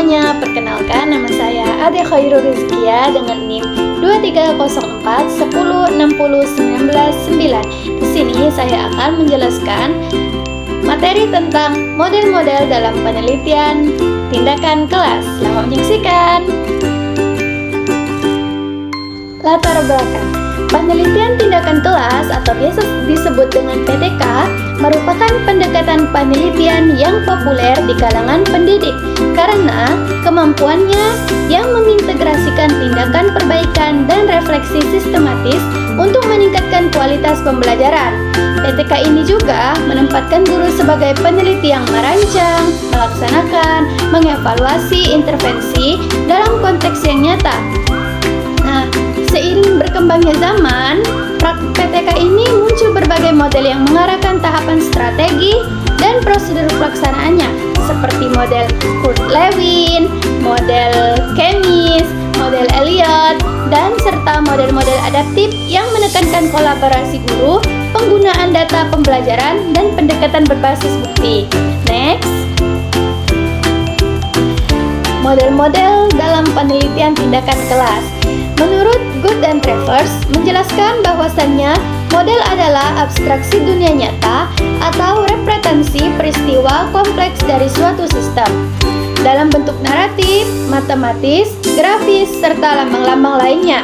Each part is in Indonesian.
semuanya, perkenalkan nama saya Ade Khairul Rizkia dengan NIM 230410609. Di sini saya akan menjelaskan materi tentang model-model dalam penelitian tindakan kelas. Selamat menyaksikan. Latar belakang penelitian tindakan kelas atau biasa disebut dengan PTK merupakan pendekatan penelitian yang populer di kalangan pendidik karena kemampuannya yang mengintegrasikan tindakan perbaikan dan refleksi sistematis untuk meningkatkan kualitas pembelajaran. PTK ini juga menempatkan guru sebagai peneliti yang merancang, melaksanakan, mengevaluasi intervensi dalam konteks yang nyata. Nah, seiring berkembangnya zaman, PTK ini muncul berbagai model yang mengarahkan tahapan strategi dan prosedur pelaksanaannya, seperti model Kurt-Lewin, model Chemis, model Elliott, dan serta model-model adaptif yang menekankan kolaborasi guru, penggunaan data pembelajaran, dan pendekatan berbasis bukti. Next, model-model dalam penelitian tindakan kelas. Menurut Good dan Travers menjelaskan bahwasannya model adalah abstraksi dunia nyata atau representasi peristiwa kompleks dari suatu sistem dalam bentuk naratif, matematis, grafis, serta lambang-lambang lainnya.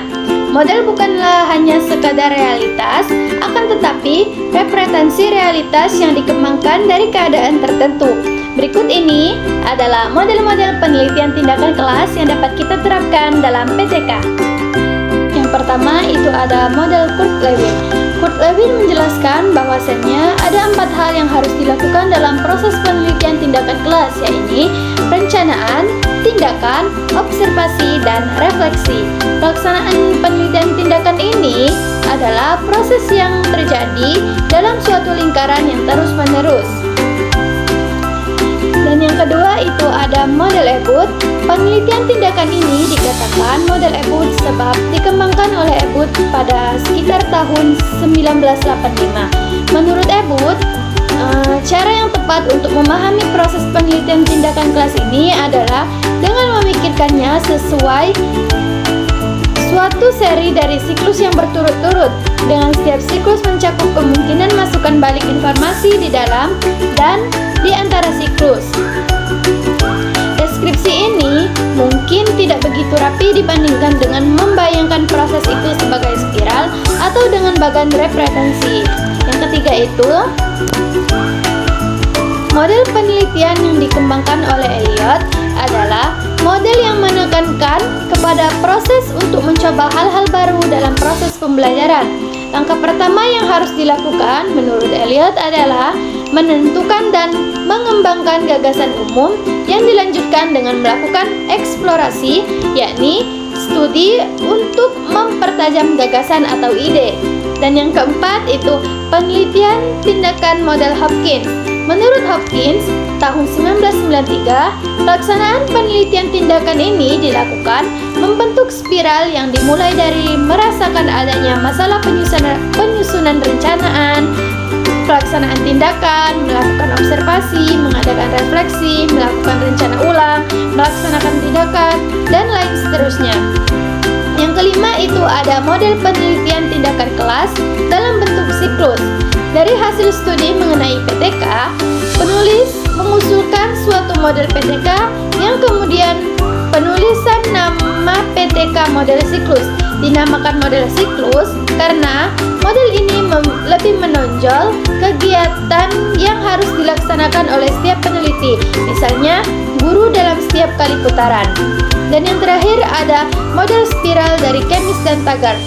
Model bukanlah hanya sekadar realitas, akan tetapi representasi realitas yang dikembangkan dari keadaan tertentu. Berikut ini adalah model-model penelitian tindakan kelas yang dapat kita terapkan dalam PTK. Yang pertama itu ada model Kurt-Lewin. Kurt-Lewin menjelaskan bahwasannya ada 4 hal yang harus dilakukan dalam proses penelitian tindakan kelas, yaitu perencanaan, tindakan, observasi, dan refleksi. Pelaksanaan penelitian tindakan ini adalah proses yang terjadi dalam suatu lingkaran yang terus-menerus. Dan yang kedua itu ada model Ebut. Penelitian tindakan ini dikatakan model Ebut sebab dikembangkan oleh Ebut pada sekitar tahun 1985. Menurut Ebut, cara yang tepat untuk memahami proses penelitian tindakan kelas ini adalah dengan memikirkannya sesuai suatu seri dari siklus yang berturut-turut, dengan setiap siklus mencakup kemungkinan masukan balik informasi di dalam dan di antara siklus. Deskripsi ini mungkin tidak begitu rapi dibandingkan dengan membayangkan proses itu sebagai spiral atau dengan bagan representasi. Yang ketiga itu model penelitian yang dikembangkan oleh Elliott adalah model yang menekankan kepada proses untuk mencoba hal-hal baru dalam proses pembelajaran. Langkah pertama yang harus dilakukan menurut Elliott adalah menentukan dan mengembangkan gagasan umum yang dilanjutkan dengan melakukan eksplorasi, yakni studi untuk mempertajam gagasan atau ide. Dan yang keempat itu penelitian tindakan model Hopkins. Menurut Hopkins, tahun 1993, pelaksanaan penelitian tindakan ini dilakukan membentuk spiral yang dimulai dari merasakan adanya masalah penyusunan rencanaan, pelaksanaan tindakan, melakukan observasi, mengadakan refleksi, melakukan rencana ulang, melaksanakan tindakan, dan lain seterusnya. Yang kelima itu ada model penelitian tindakan kelas dalam bentuk siklus. Dari hasil studi mengenai PTK, penulis mengusulkan suatu model PTK yang kemudian penulisan nama PTK model siklus. Dinamakan model siklus karena model ini lebih menonjol kegiatan yang harus dilaksanakan oleh setiap peneliti, misalnya guru dalam setiap kali putaran. Dan yang terakhir ada model spiral dari Chemis dan Taggart.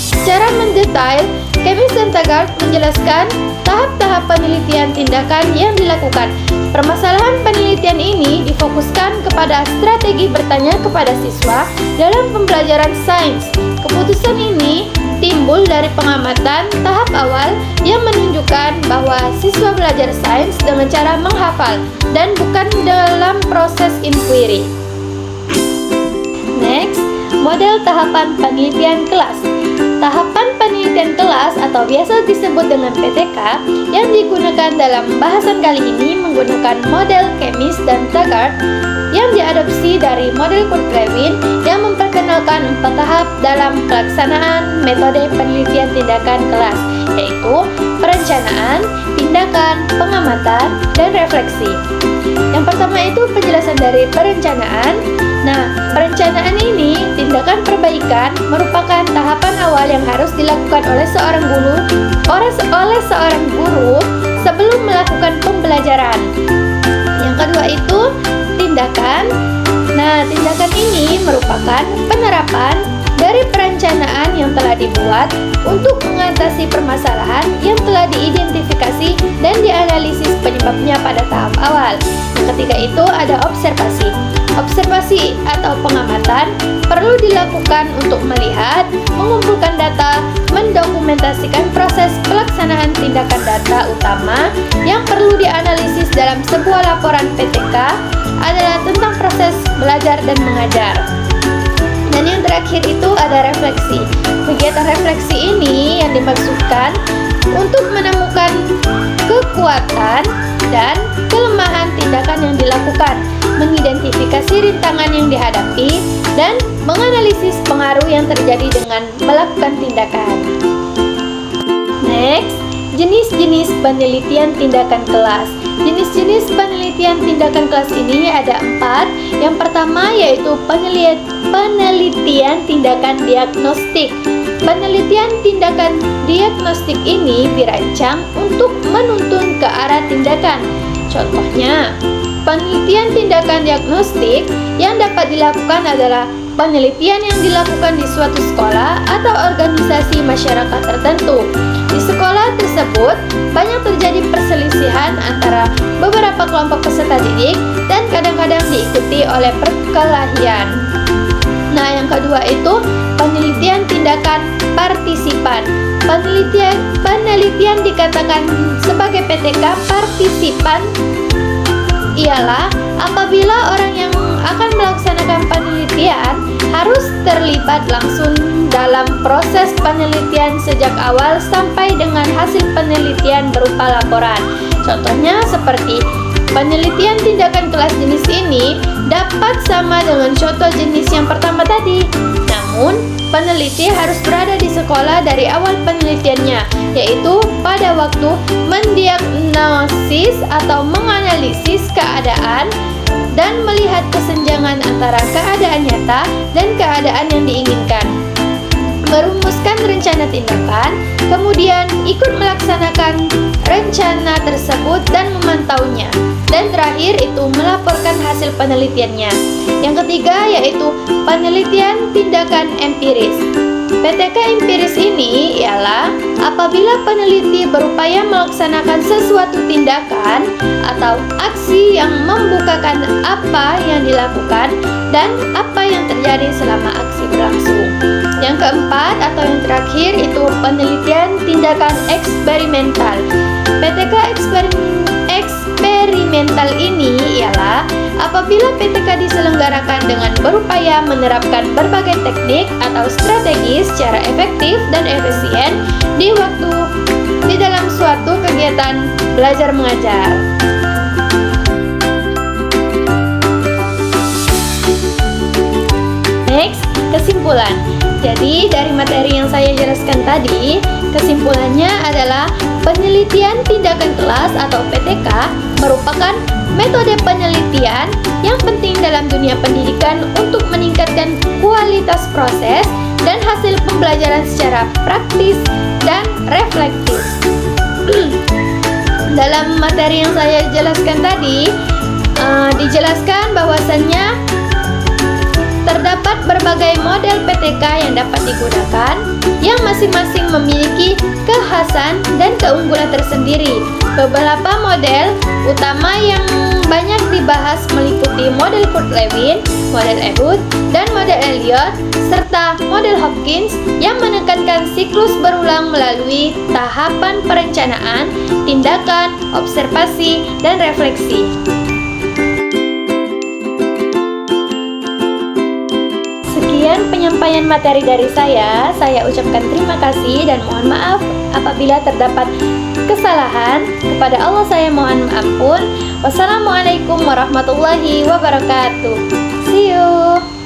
Secara mendetail, Chemis dan Taggart menjelaskan tahap-tahap penelitian tindakan yang dilakukan. Permasalahan penelitian ini difokuskan kepada strategi bertanya kepada siswa dalam pembelajaran sains. Keputusan ini timbul dari pengamatan tahap awal yang menunjukkan bahwa siswa belajar sains dengan cara menghafal dan bukan dalam proses inquiry. Next, model tahapan penelitian kelas. Tahapan penelitian kelas atau biasa disebut dengan PTK yang digunakan dalam bahasan kali ini menggunakan model Chemis dan Taggart yang diadopsi dari model Kurt-Lewin yang memperkenalkan 4 tahap dalam pelaksanaan metode penelitian tindakan kelas, yaitu perencanaan, tindakan, pengamatan, dan refleksi. Yang pertama itu penjelasan dari perencanaan. Nah, perencanaan ini, tindakan perbaikan, merupakan tahapan awal yang harus dilakukan oleh seorang guru sebelum melakukan pembelajaran. Yang kedua itu tindakan. Nah, tindakan ini merupakan penerapan dari perencanaan yang telah dibuat untuk mengatasi permasalahan yang telah diidentifikasi dan dianalisis penyebabnya pada tahap awal. Yang ketiga itu ada observasi. Observasi atau pengamatan perlu dilakukan untuk melihat, mengumpulkan data, mendokumentasikan proses pelaksanaan tindakan data utama yang perlu dianalisis dalam sebuah laporan PTK adalah tentang proses belajar dan mengajar. Dan yang terakhir itu ada refleksi. Kegiatan refleksi ini yang dimaksudkan untuk menemukan kekuatan dan kelemahan tindakan yang dilakukan, mengidentifikasi rintangan yang dihadapi, dan menganalisis pengaruh yang terjadi dengan melakukan tindakan. Next, jenis-jenis penelitian tindakan kelas. Jenis-jenis penelitian tindakan kelas ini ada 4. Yang pertama yaitu penelitian tindakan diagnostik. Penelitian tindakan diagnostik ini dirancang untuk menuntun ke arah tindakan. Contohnya, penelitian tindakan diagnostik yang dapat dilakukan adalah penelitian yang dilakukan di suatu sekolah atau organisasi masyarakat tertentu. Di sekolah tersebut banyak terjadi perselisihan antara beberapa kelompok peserta didik dan kadang-kadang diikuti oleh perkelahian. Nah, yang kedua itu penelitian tindakan partisipan. Penelitian dikatakan sebagai PTK partisipan ialah apabila orang yang akan melaksanakan penelitian harus terlibat langsung dalam proses penelitian sejak awal sampai dengan hasil penelitian berupa laporan. Contohnya seperti penelitian tindakan kelas jenis ini dapat sama dengan contoh jenis yang pertama tadi. Namun, peneliti harus berada di sekolah dari awal penelitiannya, yaitu pada waktu mendiagnosis atau menganalisis keadaan dan melihat kesenjangan antara keadaan nyata dan keadaan yang diinginkan, merumuskan rencana tindakan, kemudian ikut melaksanakan rencana tersebut dan memantaunya, dan terakhir itu melaporkan hasil penelitiannya. Yang ketiga yaitu penelitian tindakan empiris. PTK empiris ini ialah apabila peneliti berupaya melaksanakan sesuatu tindakan atau aksi yang membukakan apa yang dilakukan dan apa yang terjadi selama aksi berlangsung. Yang keempat atau yang terakhir itu penelitian tindakan eksperimental. PTK eksperimental ini ialah apabila PTK diselenggarakan dengan berupaya menerapkan berbagai teknik atau strategi secara efektif dan efisien di dalam suatu kegiatan belajar mengajar. Next, kesimpulan. Jadi dari materi yang saya jelaskan tadi, kesimpulannya adalah penelitian tindakan kelas atau PTK merupakan metode penelitian yang penting dalam dunia pendidikan untuk meningkatkan kualitas proses dan hasil pembelajaran secara praktis dan reflektif. Dalam materi yang saya jelaskan tadi, dijelaskan bahwasannya terdapat berbagai model PTK yang dapat digunakan, yang masing-masing memiliki kekhasan dan keunggulan tersendiri. Beberapa model utama yang banyak dibahas meliputi model Kurt-Lewin, model Ehud, dan model Elliott, serta model Hopkins yang menekankan siklus berulang melalui tahapan perencanaan, tindakan, observasi, dan refleksi. Sekian penyampaian materi dari saya ucapkan terima kasih dan mohon maaf apabila terdapat kesalahan. Kepada Allah saya mohon ampun. Wassalamualaikum warahmatullahi wabarakatuh. See you.